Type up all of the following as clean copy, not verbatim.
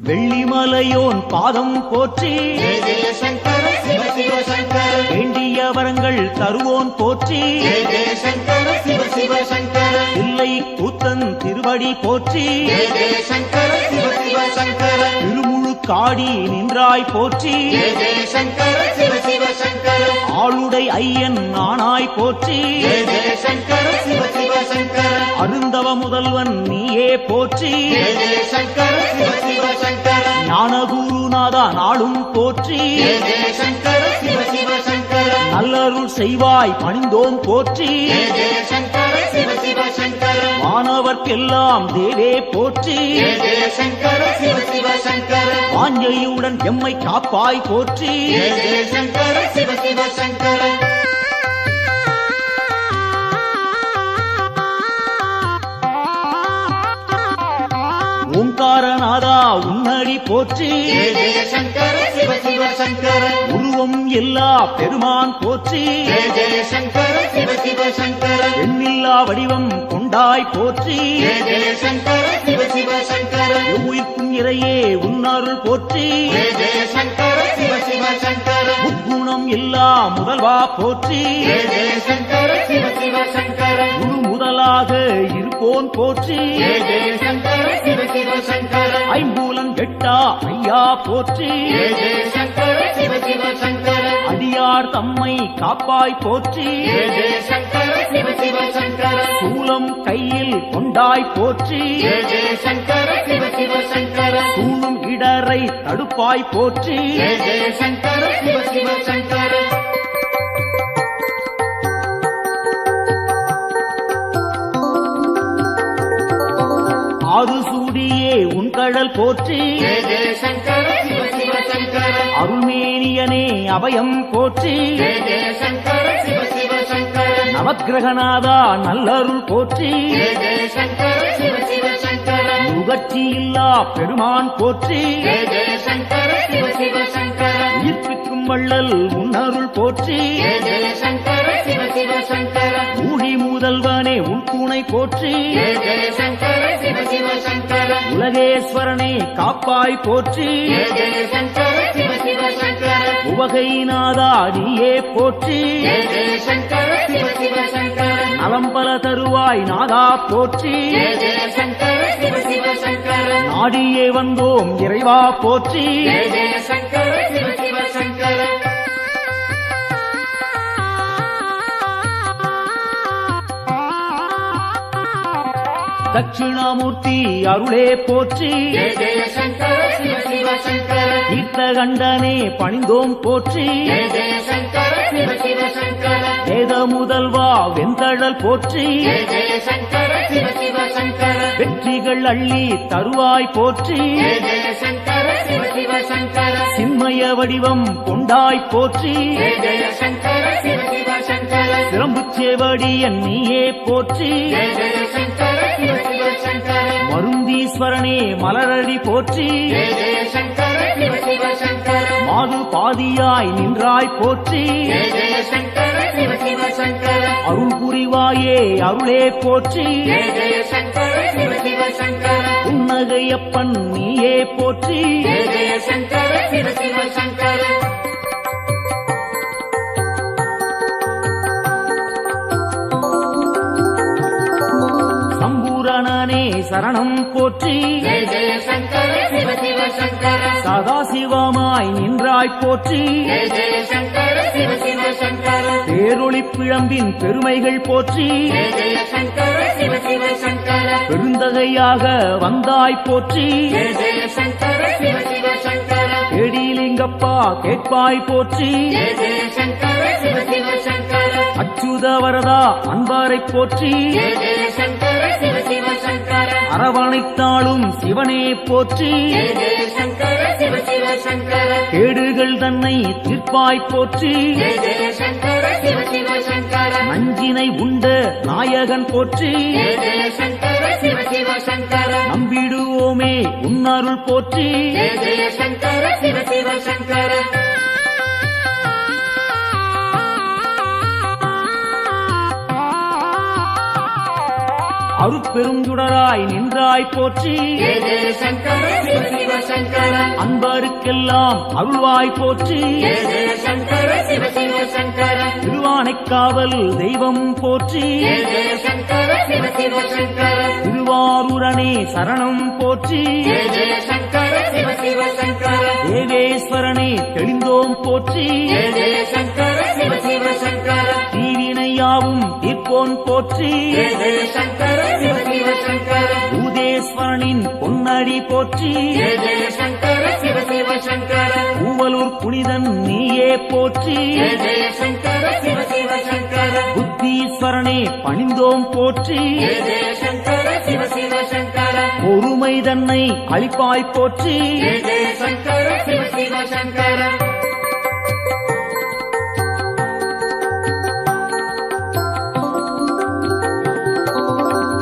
வெள்ளிமலையோன் பாதம் போற்றி ஜெய ஜெய சங்கர சிவ சிவ சங்கர வேண்டிய வரங்கள் தருவோன் போற்றி ஜெய ஜெய சங்கர சிவ சிவ சங்கர இல்லை கூத்தன் திருவடி போற்றி ஜெய ஜெய சங்கர சிவ சிவ சங்கர திருமுழுக்காடி நின்றாய் போற்றி ஜெய ஜெய சங்கர சிவ சிவ சங்கர ஆளுடை ஐயன் நானாய் போற்றி ஜெய ஜெய சங்கர சிவ சிவ சங்கர அருந்தவ முதல்வன் நீயே போற்றி ஜெய ஜெய சங்கர சிவ சிவ சங்கர ஞானகுருநாதா நாளும் போற்றி ஜெய ஜெய சங்கர சிவ சிவ சங்கர நல்லருள் செய்வாய் பணிந்தோம் போற்றி ஜெய ஜெய சங்கர சிவ சிவ சங்கர வானவர்க்கெல்லாம் தேவே போற்றி ஜெய ஜெய சங்கர சிவ சிவ சங்கர வாஞ்சையுடன் எம்மை காப்பாய் போற்றி ஜெய ஜெய சங்கர சிவ சிவ சங்கர ஓங்காரநாதா உன்னடி போற்றி ஜெய ஜெய சங்கர சிவ சிவ சங்கர உருவம் எல்லா பெருமான் போற்றி ஜெய ஜெய சங்கர சிவ சிவ சங்கர எண்ணில்லா வடிவம் கொண்டாய் போற்றி ஜெய ஜெய சங்கர சிவ சிவ சங்கர எவ்வுயிர்க்கும் இறையே உன்னருள் போற்றி ஜெய ஜெய சங்கர சிவ சிவ சங்கர முக்குணம் எல்லா முதல்வா போற்றி ஜெய ஜெய சங்கர சிவ சிவ சங்கர குரு முதலாக இருப்போன் போற்றி ஜெய ஜெய சங்கர சிவ சிவ சங்கர ஐம்பூலன் எட்டா ஐயா போற்றி ஜெய ஜெய சங்கர சிவ சிவ சங்கர அடியார் தம்மை காப்பாய் போற்றி ஜெய ஜெய சங்கர சிவ சிவ சங்கர சூலம் கையில் கொண்டாய் போற்றி ஜெய ஜெய சங்கர சிவ சிவ சங்கர சூழும் இடரை தடுப்பாய் போற்றி ஜெய ஜெய சங்கர சிவ சிவ சங்கர ஆறு சூடியே உன் கடல் போற்றி ஜெய ஜெய சங்கர சிவ சிவ சங்கர அருள்மேனியனே அபயம் போற்றி ஜெய ஜெய சங்கர சிவ சிவ சங்கர நவக்கிரகநாதா நல்லருள் போற்றி ஜெய ஜெய சங்கர சிவ சிவ சங்கர முகற்றி இல்லா பெருமான் போற்றி ஜெய ஜெய சங்கர சிவ சிவ சங்கர உயிர்ப்பிக்கும் வள்ளல் உன்னருள் போற்றி ஜெய ஜெய சங்கர சிவ சிவ சங்கர ஊழி முதல்வனே உன் துணை போற்றி ஜெய ஜெய சங்கர சிவ சிவ சங்கர உலகேஸ்வரனே காப்பாய் போற்றி ஜெய ஜெய சங்கர சிவ சிவ சங்கர உவகைநாதா நீயே போற்றி ஜெய ஜெய சங்கர சிவ சிவ சங்கர நலம்பல தருவாய் நாதா போற்றி ஜெய ஜெய சங்கர சிவ சிவ சங்கர நாடியே வந்தோம் இறைவா போற்றி ஜெய ஜெய சங்கர சிவ சிவ சங்கர தட்சிணாமூர்த்தி அருளே போற்றி ஜெய ஜெய சங்கர சிவ சிவ சங்கர தீர்த்தகண்டனே பணிந்தோம் போற்றி ஜெய ஜெய சங்கர சிவ சிவ சங்கர வேத முதல்வா வெந்தழல் போற்றி ஜெய ஜெய சங்கர சிவ சிவ சங்கர வெற்றிகள் அள்ளி தருவாய் போற்றி ஜெய ஜெய சங்கர சிவ சிவ சங்கர சின்மய வடிவம் கொண்டாய் போற்றி ஜெய ஜெய சங்கர சிவ சிவ சங்கர சிரம்புச்சேவடியன் நீயே போற்றி ஜெய ஜெய சங்கர சிவ சிவ சங்கர மருந்தீஸ்வரனே மலரடி போற்றி ஜெய ஜெய சங்கர சிவ சிவ சங்கர மாது பாதியாய் நின்றாய் போற்றி ஜெய ஜெய சங்கர சிவ சிவ சங்கர அருள் புரிவாயே அருளே போற்றி ஜெய ஜெய சங்கர சிவ சிவ சங்கர புன்னகையப்பன் நீயே போற்றி ஜெய ஜெய சங்கர சிவ சிவ சங்கர சம்பூரணனே சரணம் போற்றி ஜெய ஜெய சங்கர சிவ சிவ சங்கர சதாசிவமாய் நின்றாய் போற்றி ஜெய ஜெய சங்கர சிவ சிவ சங்கர பேரொளி பிழம்பின் பெருமைகள் போற்றி ஜெய ஜெய சங்கர சிவ சிவ சங்கர பெருந்தகையாக வந்தாய் போற்றி ஜெய ஜெய சங்கர சிவ சிவ சங்கர கேடிலிங்கப்பா கேட்பாய் போற்றி ஜெய ஜெய சங்கர சிவ சிவ சங்கர அச்சுத வரதா அன்பாரை போற்றி ஜெய ஜெய சங்கர சிவ சிவ சங்கர அரவணைத்தாளும் சிவனே போற்றி ஜெய ஜெய சங்கர சிவ சிவ சங்கர கேடுகள் தன்னை தீர்ப்பாய் போற்றி ஜெய ஜெய சங்கர சிவ சிவ சங்கர நஞ்சினை உண்ட நாயகன் போற்றி ஜெய ஜெய சங்கர சிவ சிவ சங்கர நம்பிடுவோமே உன்னருள் போற்றி ஜெய ஜெய சங்கர சிவ சிவ சங்கர அருட்பெருஞ்சுடராய் நின்றாய் போற்றி ஜெய ஜெய சங்கர சிவ சிவ சங்கர அன்பருக்கெல்லாம் அருள்வாய் போற்றி ஜெய ஜெய சங்கர சிவ சிவ சங்கர திருவானைக்காவல் தெய்வம் போற்றி ஜெய ஜெய சங்கர சிவ சிவ சங்கர திருவாரூரணே சரணம் போற்றி ஜெய ஜெய சங்கர சிவ சிவ சங்கர தேவேஸ்வரனே தெளிந்தோம் போற்றி ஜெய ஜெய சங்கர சிவ சிவ சங்கர தீவினையாவும் தீர்ப்போன் போற்றி ஜெய ஜெய சங்கர சிவ சிவ சங்கர பூதேஸ்வரனின் பொன்னடி போற்றி ஜெய ஜெய சங்கர சிவ சிவ சங்கர பூவலூர் புனிதன் நீயே போற்றி ஜெய ஜெய சங்கர சிவ சிவ சங்கர புத்தீஸ்வரனே பணிந்தோம் போற்றி ஜெய ஜெய சங்கர சிவ சிவ சங்கர பொறுமை தன்னை அளிப்பாய் போற்றி ஜெய ஜெய சங்கர சிவ சிவ சங்கர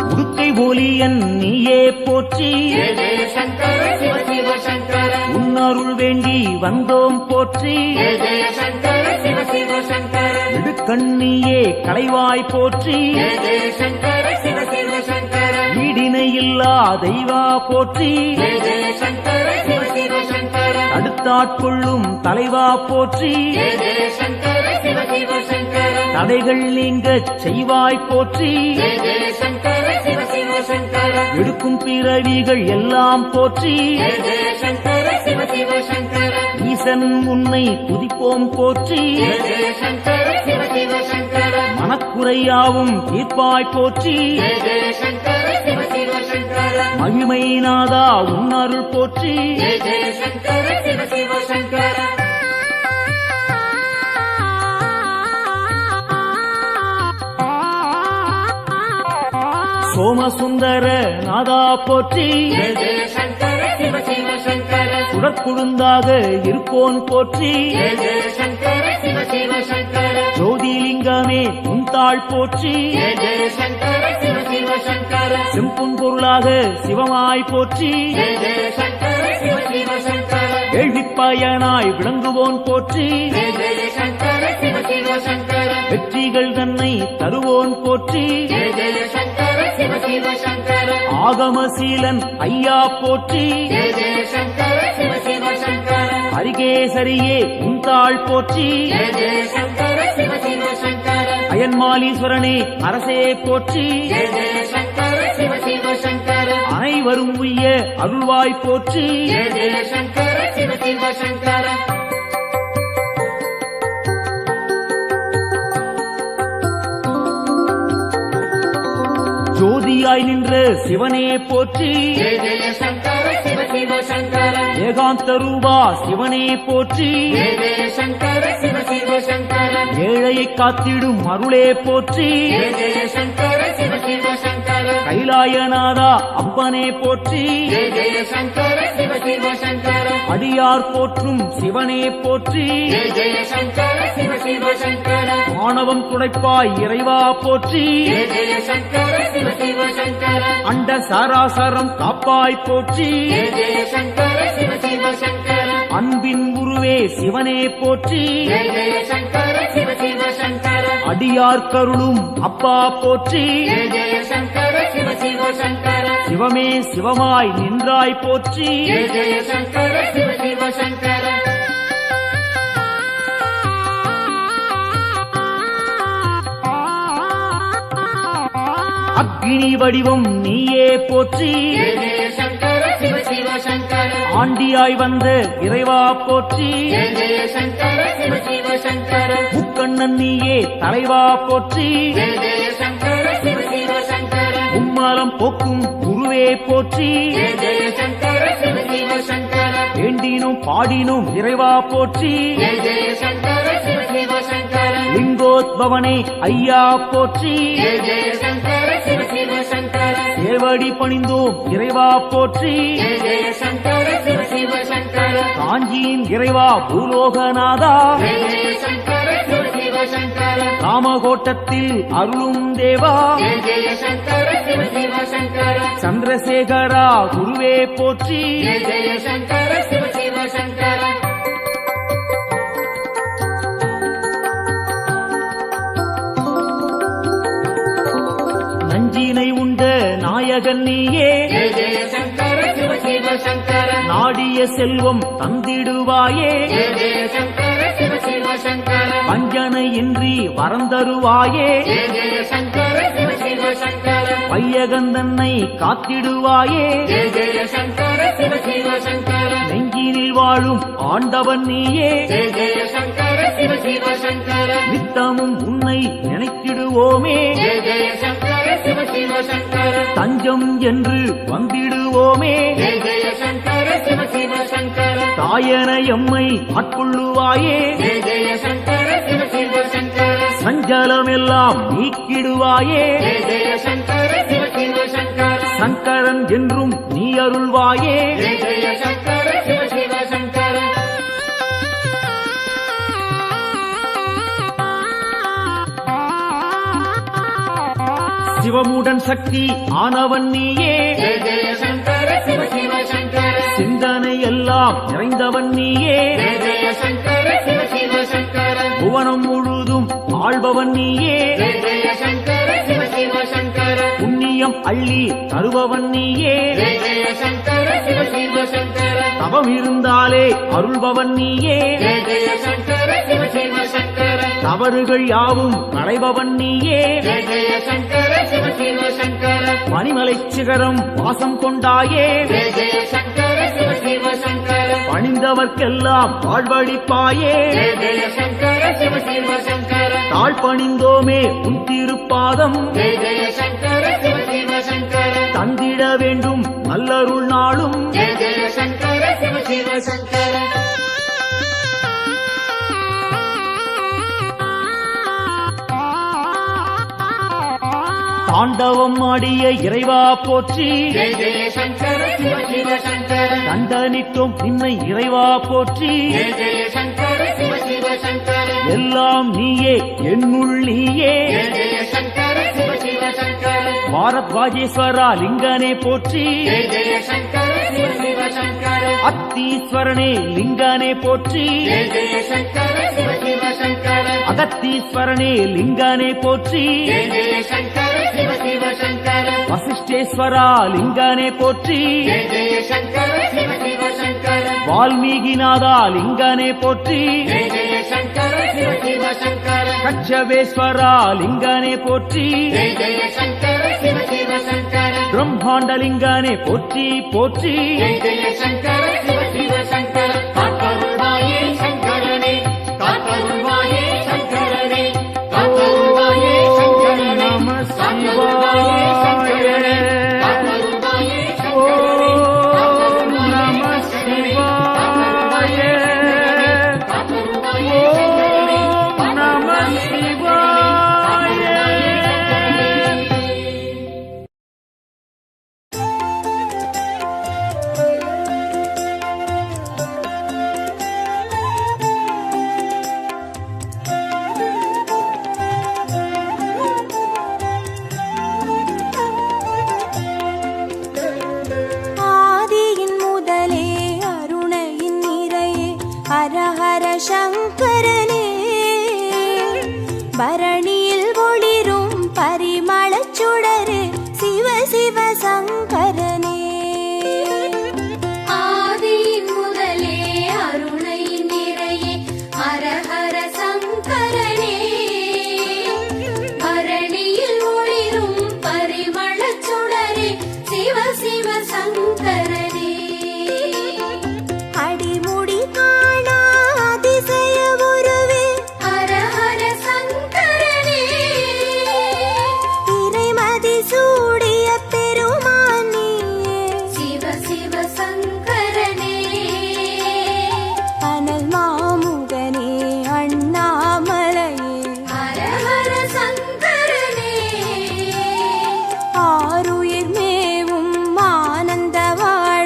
உடுக்கை ஒலியன் நீயே போற்றி ஜெய ஜெய சங்கர சிவ சிவ சங்கர உன்னருள் வேண்டி வந்தோம் போற்றி ஜெய ஜெய சங்கர சிவ சிவ சங்கர இடுக்கண்ணியே களைவாய் போற்றி ஜெய ஜெய சங்கர சிவ சிவ சங்கர ஈடிணையில்லா தெய்வா போற்றி ஜெய ஜெய சங்கர சிவ சிவ சங்கர தடுத்தாட்கொள்ளும் தலைவா போற்றி ஜெய ஜெய சங்கர சிவ சிவ சங்கர தடைகள் நீங்கச் செய்வாய் போற்றி ஜெய ஜெய சங்கர சிவ சிவ சங்கர எடுக்கும் பிறவிகள் எல்லாம் போற்றி ஜெய ஜெய சங்கர சிவ சிவ சங்கர ஈசன் உன்னை துதிப்போம் போற்றி ஜெய ஜெய சங்கர சிவ சிவ சங்கர மனக்குறையாவும் தீர்ப்பாய் போற்றி ஜெய ஜெய சங்கர சிவ சிவ சங்கர மகிமை நாதா உன்னருள் போற்றி ஜெய ஜெய சங்கர சிவ சிவ சங்கர சோமசுந்தர நாதா போற்றி ஜெய ஜெய சங்கர சிவ சிவ சங்கர சுடற்குழுந்தாக இருப்போன் போற்றி ஜெய ஜெய சங்கர சிவ சிவ சங்கர ஜோதிலிங்கமே உன்தாள் போற்றி ஜெய ஜெய சங்கர சிவ சிவ சங்கர செம்புன் பொருளாக சிவமாய் போற்றி ஜெய ஜெய சங்கர சிவ சிவ சங்கர கேள்விப்பயனாய் விளங்குவோன் போற்றி ஜெய ஜெய சங்கர சிவ சிவ சங்கர வெற்றிகள் தன்னை தருவோன் போற்றி ஜெய ஜெய சங்கர சிவ சிவ சங்கர ஆகமசீலன் ஐயா போற்றி ஜெய ஜெய சங்கர சிவ சிவ சங்கர அரிகேசரியே உன்தாள் போற்றி ஜெய ஜெய சங்கர சிவ சிவ சங்கர அயன்மாலீஸ்வரனே அரசே போற்றி ஜெய ஜெய சங்கர சிவ சிவ சங்கர அனைவரும் உய்ய அருள்வாய் போற்றி ஜெய ஜெய சங்கர சிவ சிவ சங்கர ஜோதியாய் நின்ற சிவனே போற்றி ஜெய ஜெய சங்கர சிவ சிவ சங்கர ஏகாந்த ரூபா சிவனே போற்றி ஜெய ஜெய சங்கர சிவ சிவ சங்கர ஏழையை காத்திடும் அருளே போற்றி ஜெய ஜெய சங்கர சிவ சிவ சங்கர கைலாயநாதா அப்பனே போற்றி ஜெய ஜெய சங்கர சிவ சிவ சங்கர அடியார் போற்றும் சிவனே போற்றி ஜெய ஜெய சங்கர சிவ சிவ சங்கர ஆணவம் துடைப்பாய் இறைவா போற்றி ஜெய ஜெய சங்கர சிவ சிவ சங்கர அண்ட சாராசரம் காப்பாய் போற்றி ஜெய ஜெய சங்கர சிவ சிவ சங்கர அன்பின் உருவே சிவனே போற்றி ஜெய ஜெய சங்கர சிவ சிவ சங்கர அடியார் கருளும் அப்பா போற்றி ஜெய ஜெய சங்கர சிவ சிவ சங்கர சிவமே சிவமாய் நின்றாய் போற்றி ஜெய ஜெய சங்கர சிவ சிவ சங்கர அக்னி வடிவம் நீயே போற்றி ஜெய ஜெய சங்கர சிவ சிவ சங்கர ஆண்டியாய் வந்த இறைவா போற்றி ஜெய ஜெய சங்கர சிவ சிவ சங்கர முக்கண்ணன் நீயே தலைவா போற்றி ஜெய ஜெய சங்கர சிவ சிவ சங்கர உம்மலம் போக்கும் குருவே போற்றி ஜெய ஜெய சங்கர சிவ சிவ சங்கர வேண்டினும் பாடினும் இறைவா போற்றி ஜெய ஜெய சங்கர சிவ சிவ சங்கர லிங்கோத்பவனே ஐயா போற்றி ஜெய ஜெய சங்கர சிவ சிவ சங்கர சேவடி பணிந்தோம் இறைவா போற்றி ஜெய ஜெய சங்கர சிவ சிவ சங்கர காஞ்சியின் இறைவா பூலோகநாதா ஜெய ஜெய சங்கர சிவ சிவ சங்கர காமகோட்டத்தில் அருளும் தேவா ஜெய ஜெய சங்கர சிவ சிவ சங்கர சந்திரசேகரா குருவே போற்றி ஜெய ஜெய சங்கர சிவ சிவ சங்கர நஞ்சினை உண்ட நாயகன் நீயே ஜெய ஜெய சங்கர சிவ சிவ சங்கர நாடிய செல்வம் தந்திடுவாயே ஜெய ஜெய சங்கர சிவ சிவ சங்கர வஞ்சனையின்றி வரம் தருவாயே ஜெய ஜெய சங்கர சிவ சிவ சங்கர வையகந்தன்னை காத்திடுவாயே ஜெய ஜெய சங்கர சிவ சிவ சங்கர நெஞ்சினில் வாழும் ஆண்டவன் நீயே ஜெய ஜெய சங்கர சிவ சிவ சங்கர நித்தமும் உன்னை நினைத்திடுவோமே ஜெய ஜெய சங்கர சிவ சிவ சங்கர தஞ்சம் என்று வந்திடுவோமே ஜெய ஜெய சங்கர சிவ சிவ சங்கர தாயன எம்மை ஆட்கொள்ளுவாயே ஜெய ஜெய சங்கர சிவ சிவ சங்கர சஞ்சலமெல்லாம் நீக்கிடுவாயே ஜெய ஜெய சங்கர சிவ சிவ சங்கர சங்கரன் என்றும் நீ அருள்வாயே ஜெய ஜெய சங்கர சிவ சிவ சங்கர சிவமுடன் சக்தி ஆனவன் நீயே ஜெய ஜெய சங்கர சிவ சிவ சங்கர சிந்தனை எல்லாம் நிறைந்தவன் நீயே ஜெய ஜெய சங்கர சிவ சிவ சங்கர புவனம் முழுதும் ஆள்பவன் நீயே ஜெய ஜெய சங்கர சிவ சிவ சங்கர புண்ணியம் அள்ளி தருபவன் நீயே ஜெய ஜெய சங்கர சிவ சிவ சங்கர தவம் இருந்தாலே அருள்பவன் நீயே ஜெய ஜெய சங்கர சிவ சிவ சங்கர தவறுகள் யாவும் களைபவன் நீயே ஜெய ஜெய சங்கர சிவ சிவ சங்கர பனிமலை சிகரம் வாசம் கொண்டாயே ஜெய ஜெய சங்கர சிவ சிவ சங்கர பணிந்தவர்க்கெல்லாம் வாழ்வழிப்பாயே ஜெய ஜெய சங்கர சிவ சிவ சங்கர தாழ் பணிந்தோமே உன் திருப்பாதம் ஜெய ஜெய சங்கர சிவ சிவ சங்கர தந்திட வேண்டும் நல்லருள் நாளும் ஜெய ஜெய சங்கர சிவ சிவ சங்கர தாண்டவம் ஆடிய இறைவா போற்றி ஜெய ஜெய சங்கர சிவ சிவ சங்கர தண்டனித்தோம் நின்னை இறைவா போற்றி ஜெய ஜெய சங்கர சிவ சிவ சங்கர எல்லாம் நீயே என்னுள் நீயே ஜெய ஜெய சங்கர சிவ சிவ சங்கர பாரத்வாஜேஸ்வரா லிங்கனே போற்றி ஜெய ஜெய சங்கர சிவ சிவ சங்கர அத்தீஸ்வரனே லிங்கனே போற்றி ஜெய ஜெய சங்கர சிவ சிவ சங்கர அகத்தீஸ்வரனே லிங்கனே போற்றி ஜெய ஜெய சங்கர சிவ சிவ சங்கர வசிஷ்டேஸ்வரா லிங்கனே போற்றி ஜெய ஜெய சங்கர சிவ சிவ சங்கர வால்மீகிநாதா லிங்கனே போற்றி ஜெய ஜெய சங்கர சிவ சிவ சங்கர கச்சவேஸ்வரா லிங்கனே போற்றி ஜெய ஜெய சங்கர சிவ சிவ சங்கர பிரம்மாண்டலிங்கனே போற்றி போற்றி ஜெய ஜெய சங்கர சிவ சிவ சங்கர காத்தருள்வாயே சங்கரனே காத்தருள்வாயே சங்கரனே காத்தருள்வாயே சங்கரனே நம காத்தருள்வாயே சங்கரனே சிவாய காத்தருள்வாயே ஓம் நம சிவாய காத்தருள்வாயே ஓம் நம சிவாய ஆதியின் முதலே அருணையின் நிறையே ஹர ஹர சங்கரனே பரணியில் ஒளிரும் பரிமளச் சுடரே சிவ சிவ சங்கரனே ஆதியின் முதலே அருணையின் நிறையே ஹர ஹர சங்கரனே பரணியில் ஒளிரும் பரிமளச் சுடரே சிவ சிவ சங்கரனே அடிமுடி காணா அதிசய உருவே ஹர ஹர சங்கரனே இறைமதி சூடிய பெருமான் நீயே சிவ சிவ சங்கரனே அனல் மாமுகனே அண்ணாமலையே ஹர ஹர சங்கரனே ஆருயிர் மேவும் ஆனந்த வாழ்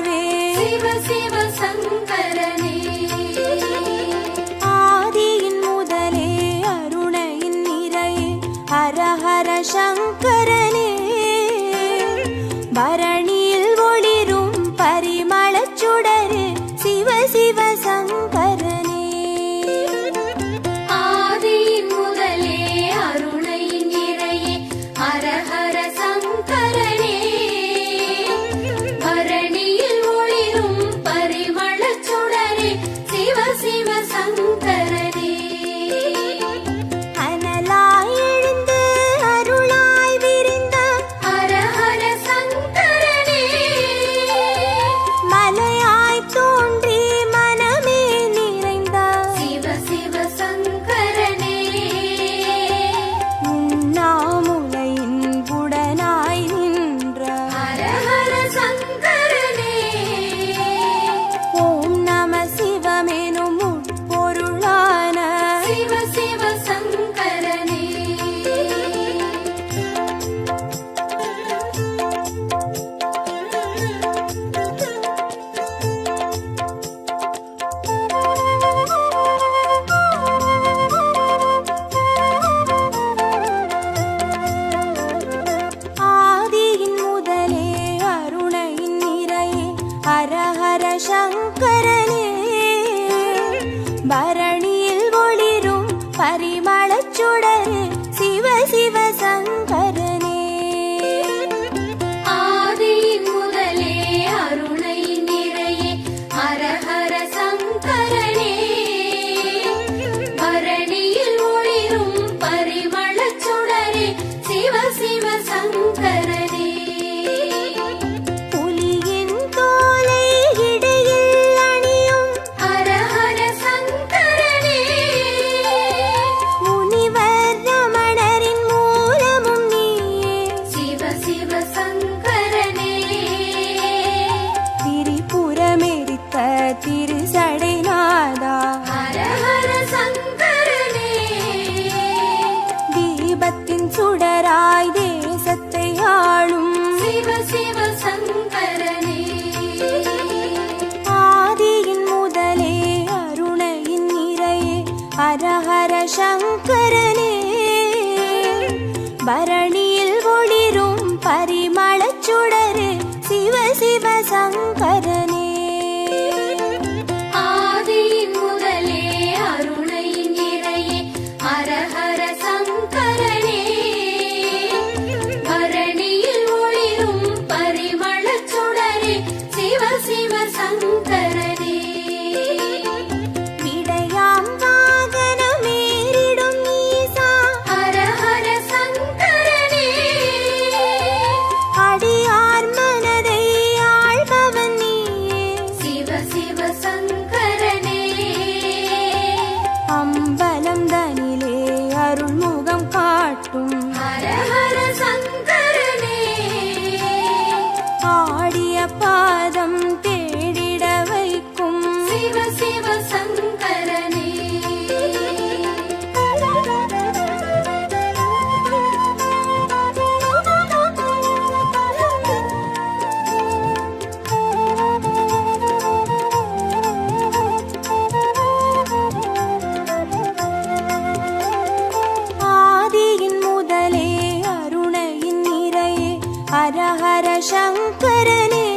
ஹர சங்கரனே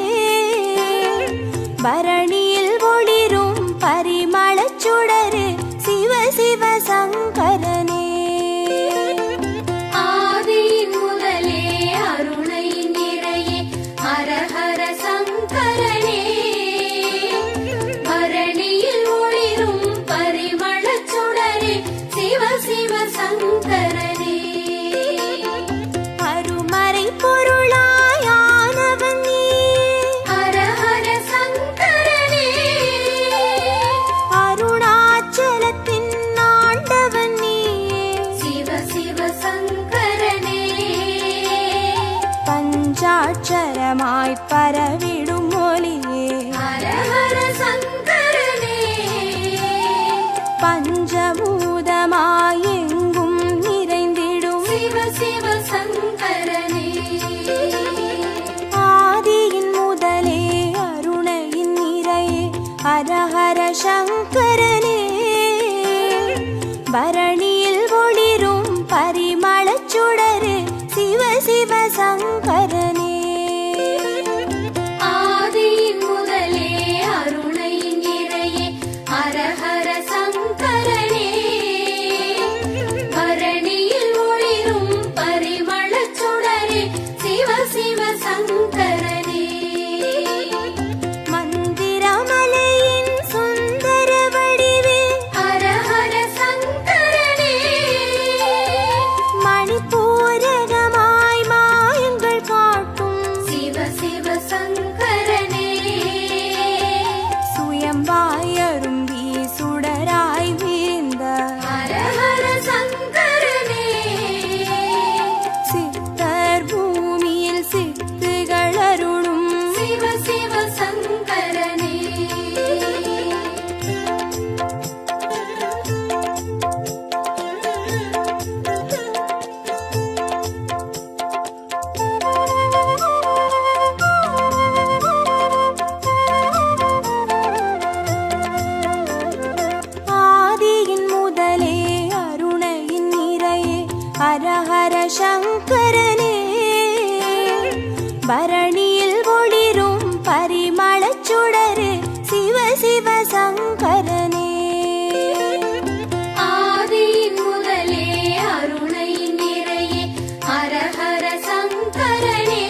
பரணியில் ஒளிரும் பரிமளச் சுடரே சிவ சிவ சங்கரனே ஆதியின் முதலே அருணை நிறையே ஹர ஹர சங்கரனே பரணியில் ஒளிரும் பரிமளச் சுடரே சிவ சிவ சங்கரனே அருமறை பொருளாயானவன் நீ ஹர ஹர சங்கரனே அருணாச்சலத்தின் ஆண்டவன் நீ சிவ சிவ சங்கரனே பஞ்சாட்சரமாய் பரவிடும் ஒளியே ஹர ஹர சங்கரனே பஞ்சபூதமாய் எங்கும் நிறைந்திடும் சிவ சிவ சங்கரனே ஆதியின் முதலே அருணையின் நிறையே ஹர ஹர சங்கரனே பரணியில் ஒளிரும் பரிமளச் சுடரே சிவ சிவ சங்கரனே ஆதியின் முதலே அருணை நிறையே ஹர ஹர சங்கரனே பரணியில் ஒளிரும் பரிமளச் சுடரே சிவ சிவ சங்கரனே மந்திரமலையின் சுந்தர வடிவே ஹர ஹர சங்கரனே மணிப்பூரகமாய் மாயங்கள் காட்டும் சிவ சிவ சங்கரனே சுயம்பாய் அரும்பி சுடராய் வீழ்ந்த ஹர ஹர சங்கரனே சித்தர் பூமியில் சித்துகள் அருளும் சிவ சிவ சங்கரனே ஆதியின் முதலே அருணையின் நிறையே ஹர ஹர சங்கரனே பரணியில் ஒளிரும் பரிமளச் சுடரே சிவ சிவ சங்கரனே ஆதியின் முதலே அருணை நிறையே ஹர ஹர சங்கரனே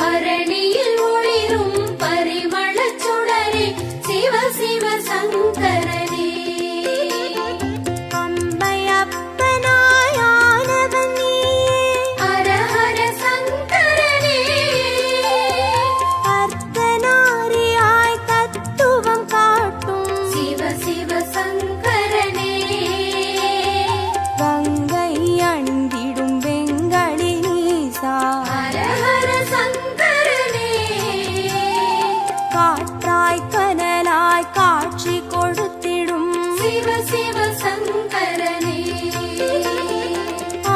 பரணியில் ஒளிரும் பரிமளச் சுடரே சிவ சிவ சங்கரனே அம்பையப்பனாய் ஆனவன் நீயே ஹர ஹர சங்கரனே அர்த்தநாரியாய் தத்துவம் காட்டும் சிவ சிவ சங்கரனே கங்கை அணிந்திடும் வெங்களி நீசா ஹர ஹர சங்கரனே காற்றாய் கனலாய் காட்சி கொடுத்திடும் சிவ சிவ சங்கரனே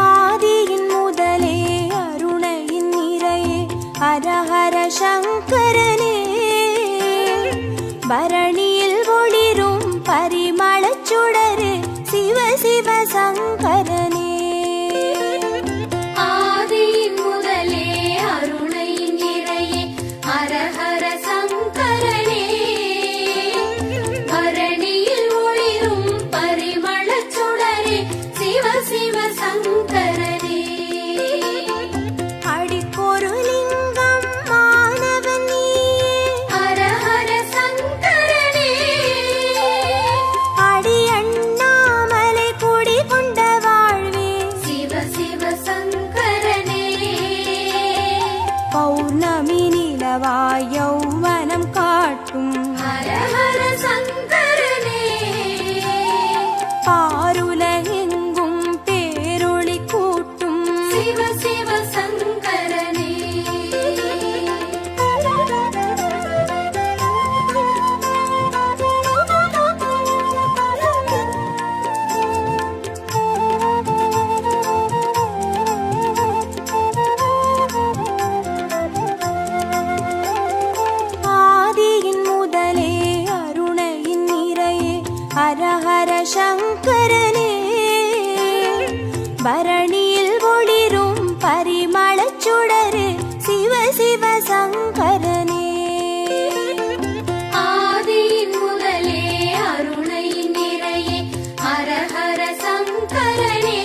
ஆதியின் முதலே அருணையின் நிறையே ஹர ஹர சங்கரனே பரணியில் ஒளிரும் பரிமளச் சுடரே சிவ சிவ சங்கரனே ஆதியின் முதலே அருணை நிறையே ஹர ஹர சங்கரனே பரணியில் ஒளிரும் பரிமளச் சுடரே சிவ சிவ சங்கரனே அடிக்கொரு லிங்கம் மாணவன் நீயே ஹர ஹர சங்கரனே அடி அண்ணாமலை குடி கொண்ட வாழ்வே சிவ சிவ சங்கரனே பௌர்ணமி நிலவாய் யௌவனம் காட்டும் ஹர ஹர சங்கரனே பாருலகெங்கும் பேரொளி கூட்டும் சிவ சிவ சங்கரனே ஆதியின் முதலே அருணையின் சங்கரனே. ஆதியின் முதலே அருணை நிறையே ஹர ஹர சங்கரனே.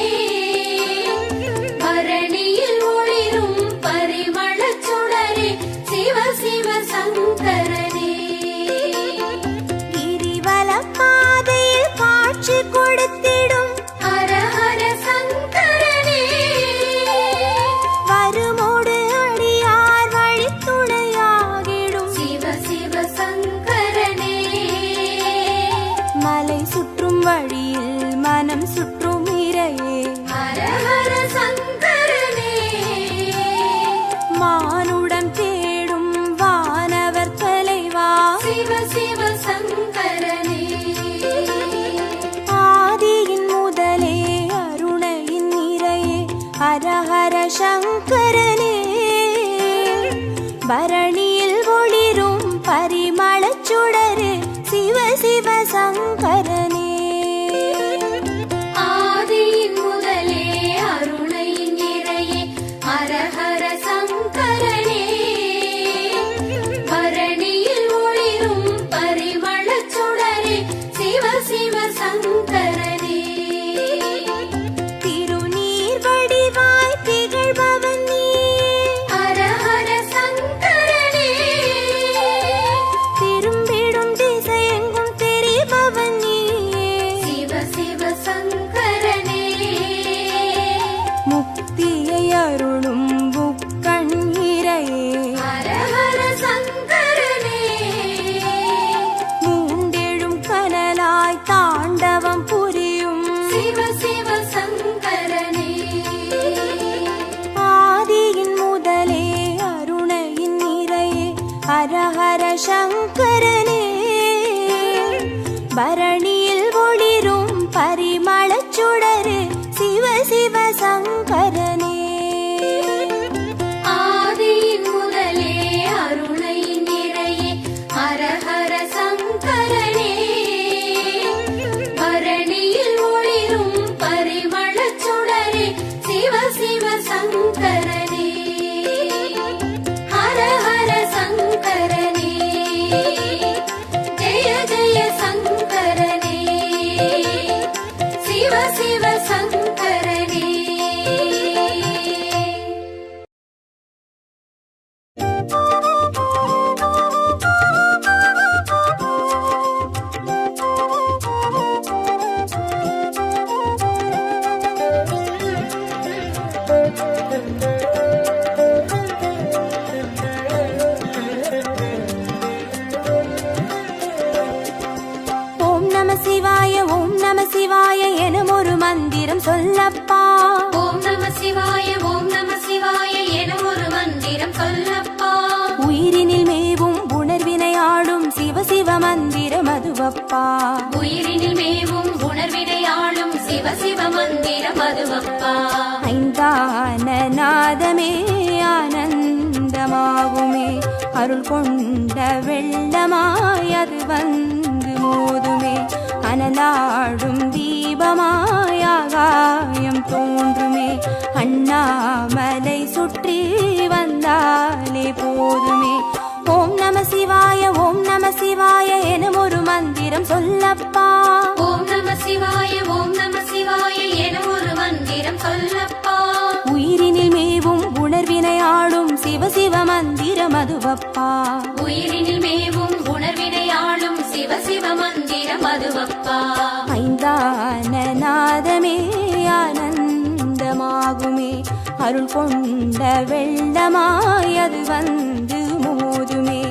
பரணியில் ஒளிரும் பரிமளச் சுடரே சிவ சிவ சங்கரனே. கிரிவலம் பாதையில் காட்சி கொடுத்திடும் ஹர ஹர சங்கரனே. வருமோடு அடியார் வழித்துணையாகிடும் சிவ சிவ சங்கரனே. மலை சுற்றும் வழியில் மனம் சுற்றும் இறையே. ஹர ஹர சங்கரனே. மானுடம் தேடும் வானவர் தலைவா. சிவ சிவ சங்கரனே. ஆதியின் முதலே அருணையின் நிறையே ஹர ஹர சங்கரனே. பரணியில் ஒளிரும் பரிமளச் சுடரே சிவ சிவ சங்கரனே. ஆதியின் முதலே அருணை நிறையே ஹர ஹர சங்கரனே. பரணியில் ஒளிரும் பரிமளச் சுடரே சிவ சிவ சங்கரனே. திருநீர் வடிவாய் திகழ்பவன் நீயே. ஹர ஹர சங்கரனே. திரும்பிடும் திசையெங்கும் தெரிபவன் நீயே. சிவ சிவ சங்கரனே. முக்தியை அருளும் புக்கண் இறையே. ஹர ஹர சங்கரனே. மூண்டெழும் கனலாய் தாண்டவம் புரியும் சிவ சிவ சங்கரனே. ஆதியின் முதலே அருணையின் நிறையே ஹர ஹர சங்கரனே. பரணியில் ஒளிரும் பரிமளச் சுடரே சிவ சிவ சங்கரனே. ஆதியின் முதலே அருணை நிறையே ஹர ஹர சங்கரனே. பரணியில் ஒளிரும் பரிமளச் சுடரே சிவ சிவ சங்கரனே. ஹர ஹர சங்கரனே. ஜெய ஜெய சங்கரனே. சிவ சிவ சங்கரனே. ஓம் நம சிவாய ஓம் நம சிவாய எனும் ஒரு மந்திரம் சொல்லப்பா. ஓம் நம சிவாய ஓம் நம சிவாய என ஒரு மந்திரம் சொல்லப்பா. உயிரினில் மேவும் உணர்வினை ஆளும் சிவ சிவ மந்திரம் அதுவப்பா. உயிரினில் மேவும் உணர்வினையாளும் சிவ சிவ மந்திரம் அதுவப்பா. ஐந்தான நாதமே ஆனந்தமாகுமே. அருள் கொண்ட வெள்ளமாய் அது வந்து மோதுமே. அனலாடும் தீபமாய் ஆகாயம் தோன்றுமே. அண்ணாமலை சுற்றி வந்தாலே போதுமே. ஓம் நம சிவாய ஓம் நம சிவாய எனும் ஒரு மந்திரம் சொல்லப்பா. ஓம் நம சிவாய ஓம் நம சிவாய என ஒரு மந்திரம் சொல்லப்பா. உயிரினில் மேவும் உணர்வினை ஆளும் சிவ சிவ மந்திரம் அதுவப்பா. உயிரினில் மேவும் உணர்வினையாளும் சிவ சிவ மந்திரம் அதுவப்பா. ஐந்தான நாதமே ஆனந்தமாகுமே. அருள் கொண்ட வெள்ளமாய் அது வந்து மோதுமே.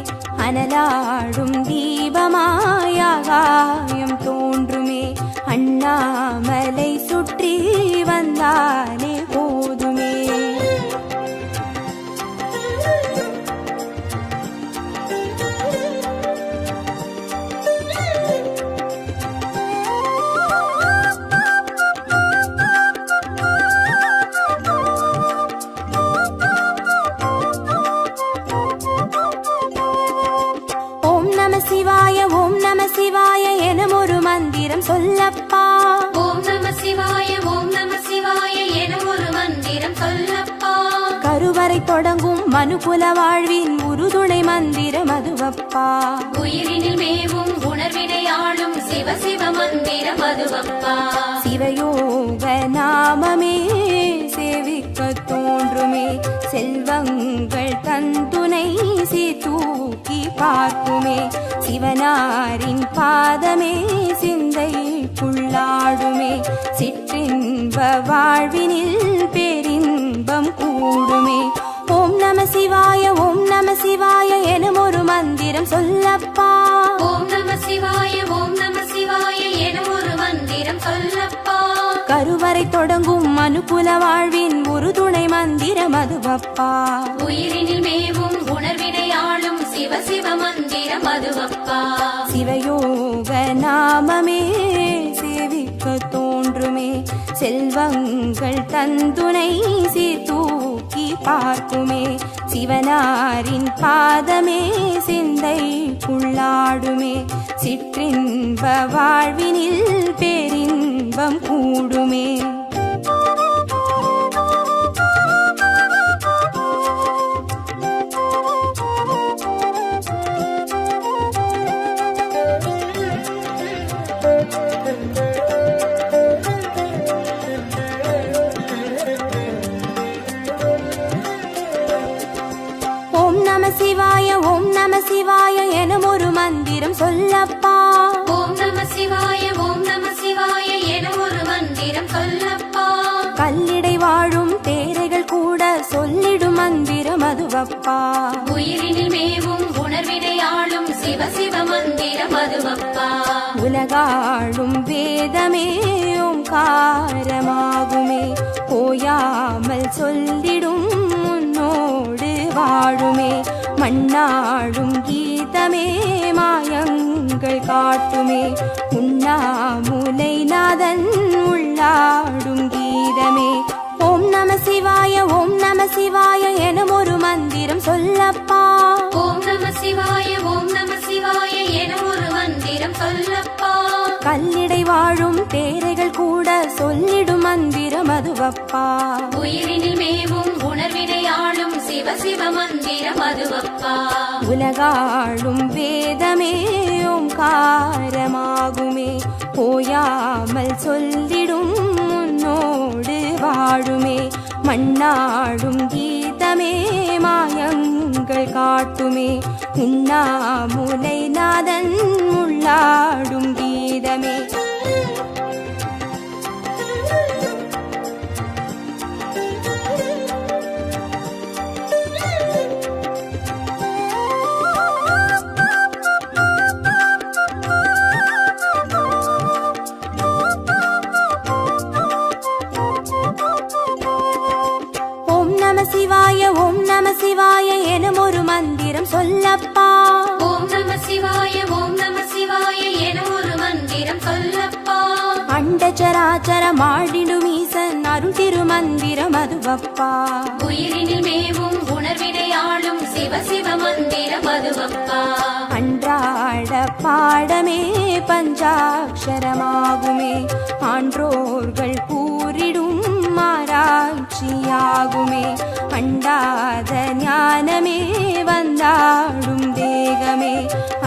அனலாடும் தீபமாய் ஆகாயம் தோன்றுமே. அண்ணாமலை சுற்றி வந்தாலே போதுமே. சிவாய ஓம் நம சிவாய எனும் ஒரு மந்திரம் சொல்லப்பா. ஓம் நம சிவாய ஓம் நம சிவாய எனும் தொடங்கும் மனுகுல வாழ்வின் உறுதுணை மந்திரம் அதுவப்பா. உயிரினில் மேவும் உணர்வினை ஆளும் சிவ சிவ மந்திரம் அதுவப்பா. சிவயோக நாமமே சேவிக்க தோன்றுமே, செல்வங்கள் தந்துணை சீர்தூக்கி பார்க்குமே, சிவனாரின் பாதமே சிந்தைக்குள்ளாடுமே, சிற்றின்ப வாழ்வினில் பேரின்பம் கூடுமே. ஓம் நம சிவாய ஓம் நம சிவாய எனும் ஒரு மந்திரம் சொல்லப்பா. ஓம் நம சிவாய ஓம் நம சிவாய எனும் ஒரு மந்திரம் சொல்லப்பா. கருவறை தொடங்கும் மனுகுல வாழ்வின் உறுதுணை மந்திரம் அதுவப்பா. உயிரினில் மேவும் உணர்வினை ஆளும் சிவ சிவ மந்திரம் அதுவப்பா. சிவயோக நாமமே சேவிக்க தோன்றுமே, செல்வங்கள் தந்துணை சீர்தூக்கி பார்க்குமே, சிவனாரின் பாதமே சிந்தைக்குள்ளாடுமே, சிற்றின்ப வாழ்வினில் பேரின்பம் கூடுமே. ஓம் நம சிவாய ஓம் நம சிவாய எனும் ஒரு மந்திரம் சொல்லப்பா. ஓம் நம சிவாய ஓம் நம சிவாய எனும் ஒரு மந்திரம் சொல்லப்பா. கல்லிடை வாழும் தேரைகள் கூட சொல்லிடும் மந்திரம் அதுவப்பா. உயிரினில் மேவும் உணர்வினை ஆளும் சிவ சிவ மந்திரம் அதுவப்பா. உலகாளும் வேதமே ஓங்காரமாகுமே, ஓயாமல் சொல்லிடும் உன்னோடு வாழுமே, மண்ணாடும் கீதமே மாயங்கள் காட்டுமே, உண்ணாமுலை நாதன் உள்ளாடும் கீதமே. ஓம் நம சிவாய ஓம் நம சிவாய எனும் ஒரு மந்திரம் சொல்லப்பா. ஓம் நம சிவாய ஓம் நம சிவாய எனும் ஒரு மந்திரம் சொல்லப்பா. கல்லிடை வாழும் தேரைகள் கூட சொல்லிடும் மந்திரம் அதுவப்பா. உயிரினில் மேவும் உணர்வினை ஆளும் சிவ சிவ மந்திரம் அதுவப்பா. உலகாளும் வேதமே ஓங்காரமாகுமே, ஓயாமல் சொல்லிடும் உன்னோடு வாழுமே, மண்ணாடும் கீதமே மாயங்கள் காட்டுமே, உண்ணாமுலை நாதன் உள்ளாடும் கீதமே. ஓம் நம சிவாய ஓம் நம சிவாய எனும் ஒரு மந்திரம் சொல்லப்பா. ஓம் நம சிவாய ஓம் நம சிவாய எனும் ஒரு மந்திரம் சொல்லப்பா. அண்டச்சராச்சர மாடிடும் ஈசன் அருள் திருமந்திரம் அதுவப்பா. உயிரினில் மேவும் உணர்வினை ஆளும் சிவ சிவ மந்திரம் அதுவப்பா. அன்றாட பாடமே பஞ்சாட்சரமாகுமே, ஆன்றோர்கள் கூறிடும் ஆராய்ச்சியாகுமே, அண்டாத ஞானமே வந்தாடும் தேகமே,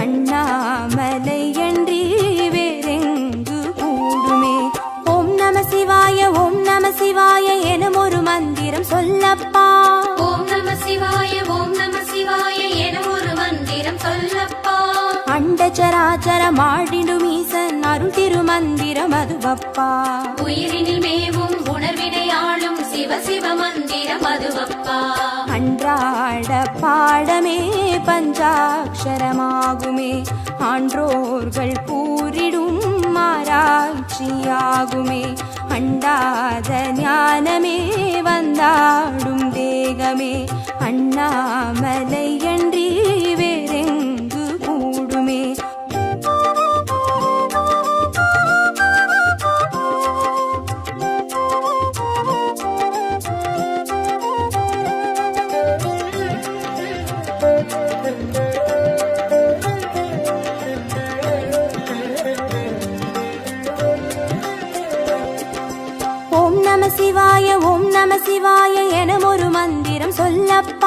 அண்ணாமலை அன்றி வேறெங்கு கூடுமே. ஓம் நம சிவாய ஓம் நம சிவாய எனும் ஒரு மந்திரம் சொல்லப்பா. ஓம் நம சிவாய ஓம் நம சிவாய எனும் ஒரு மந்திரம் சொல்லப்பா. அண்டச்சராச்சர மாடிடும் ஈசன் அருள் திருமந்திரம் அதுவப்பா. உயிரினில் மேவும் உணர்வினை ஆளும் சிவ சிவ மந்திரம் அதுவப்பா. அன்றாட பாடமே பஞ்சாட்சரமாகுமே, ஆன்றோர்கள் கூறிடும் ஆராய்ச்சியாகுமே, அண்டாத ஞானமே வந்தாடும் தேகமே, அண்ணாமலை அன்றி வேறெங்கு கூடுமே. ஓம் நம சிவாய ஓம் நம சிவாய எனும் ஒரு மந்திரம் சொல்லப்பா.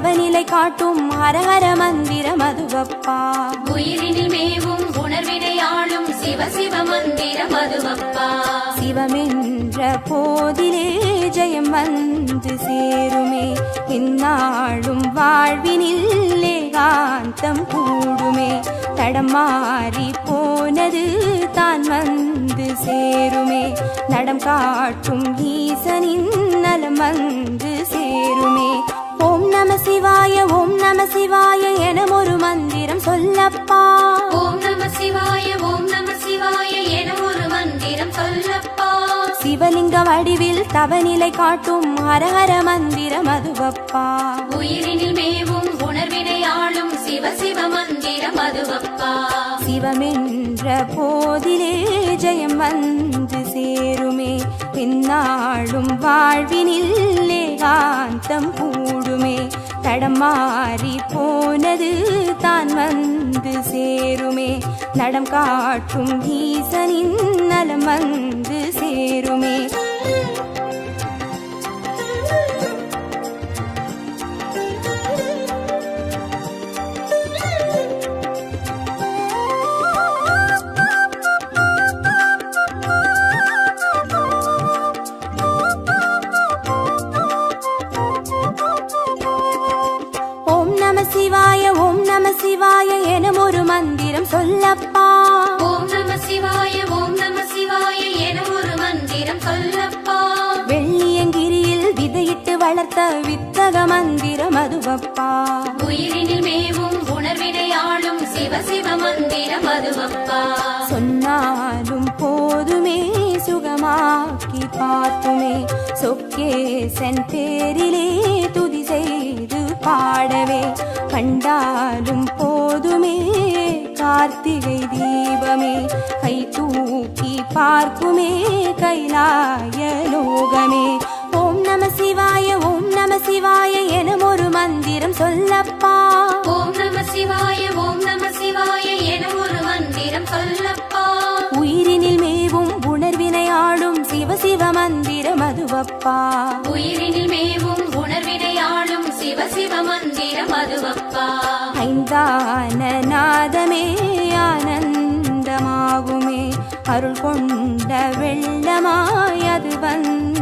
தவநிலை காட்டும் ஹரஹர மந்திரம் அதுவப்பா. உயிரினில் மேவும் உணர்வினையாளும் சிவ சிவ மந்திரம் அதுவப்பா. சிவமென்ற போதிலே ஜெயம் வந்து சேருமே, இந்நாளும் வாழ்வினில் ஏகாந்தம் கூடுமே. தடம் மாறி போனது தான் வந்து சேருமே, நடம் காட்டும் ஈசனின் நலம் வந்து சேருமே. ஓம் நம சிவாய ஓம் நம சிவாய எனும் ஒரு மந்திரம் சொல்லப்பா. ஓம் நம சிவாய ஓம் நம சிவாய என ஒரு மந்திரம் சொல்லப்பா. சிவலிங்க வடிவில் தவநிலை காட்டும் ஹரஹர மந்திரம் அதுவப்பா. உயிரினில் மேவும் உணர்வினையாளும் சிவ சிவ மந்திரம் அதுவப்பா. சிவமென்ற போதிலே ஜெயம் வந்து சேருமே, பின்னாளும் வாழ்வினில் ஏகாந்தம் கூடுமே. தடம் மாறி போனது தான் வந்து சேருமே, நடம் காட்டும் ஈசனின் நலம் வந்து சேருமே. சிவாய ஓம் நம சிவாய எனும் ஒரு மந்திரம் சொல்லப்பா. ஓம் நம சிவாய ஓம் நம சிவாய என ஒரு மந்திரம் சொல்லப்பா. வெள்ளியங்கிரியில் விதையிட்டு வளர்த்த வித்தக மந்திரம் அதுவப்பா. உயிரினில் மேவும் உணர்வினையாளும் சிவ சிவ மந்திரம் அதுவப்பா. சொன்னாலும் போதுமே சுகமாக்கி பார்த்துமே, சொக்கேசன் பேரிலே துதி செய்து பாடவே. கண்டாலும் போதுமே கார்த்திகை தீபமே, கை தூக்கி பார்க்குமே கைலாய லோகமே. ஓம் நம சிவாய ஓம் நம சிவாய எனும் ஒரு மந்திரம் சொல்லப்பா. ஓம் நம சிவாய ஓம் நம சிவாய என ஒரு மந்திரம் சொல்லப்பா. உயிரினில் மேவும் உணர்வினையாளும் சிவ சிவ மந்திரம் அதுவப்பா. உயிரினில் மேவும் உணர்வினையாளும் சிவ சிவ மந்திரம் அதுவப்பா. ஐந்தான நாதமே ஆனந்தமாகுமே, அருள் கொண்ட வெள்ளமாய் அது வந்து